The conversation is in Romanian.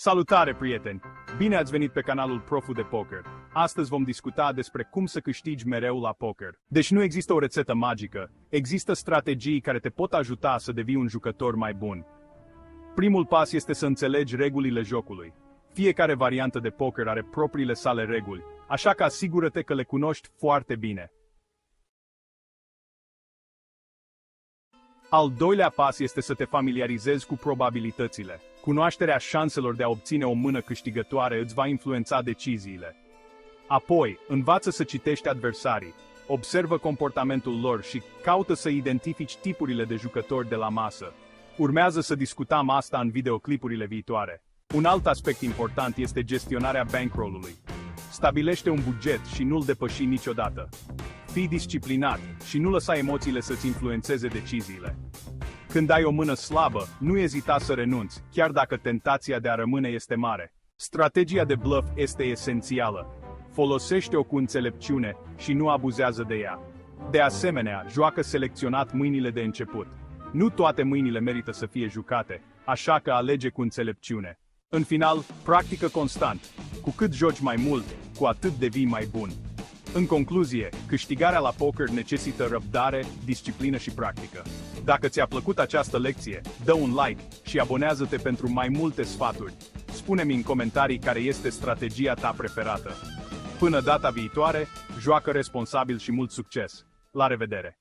Salutare, prieteni! Bine ați venit pe canalul Profu de Poker. Astăzi vom discuta despre cum să câștigi mereu la poker. Deci nu există o rețetă magică, există strategii care te pot ajuta să devii un jucător mai bun. Primul pas este să înțelegi regulile jocului. Fiecare variantă de poker are propriile sale reguli, așa că asigură-te că le cunoști foarte bine. Al doilea pas este să te familiarizezi cu probabilitățile. Cunoașterea șanselor de a obține o mână câștigătoare îți va influența deciziile. Apoi, învață să citești adversarii, observă comportamentul lor și caută să identifici tipurile de jucători de la masă. Urmează să discutăm asta în videoclipurile viitoare. Un alt aspect important este gestionarea bankroll-ului. Stabilește un buget și nu-l depăși niciodată. Fii disciplinat și nu lăsa emoțiile să-ți influențeze deciziile. Când ai o mână slabă, nu ezita să renunți, chiar dacă tentația de a rămâne este mare. Strategia de bluff este esențială. Folosește-o cu înțelepciune și nu abuzează de ea. De asemenea, joacă selecționat mâinile de început. Nu toate mâinile merită să fie jucate, așa că alege cu înțelepciune. În final, practică constant. Cu cât joci mai mult, cu atât devii mai bun. În concluzie, câștigarea la poker necesită răbdare, disciplină și practică. Dacă ți-a plăcut această lecție, dă un like și abonează-te pentru mai multe sfaturi. Spune-mi în comentarii care este strategia ta preferată. Până data viitoare, joacă responsabil și mult succes! La revedere!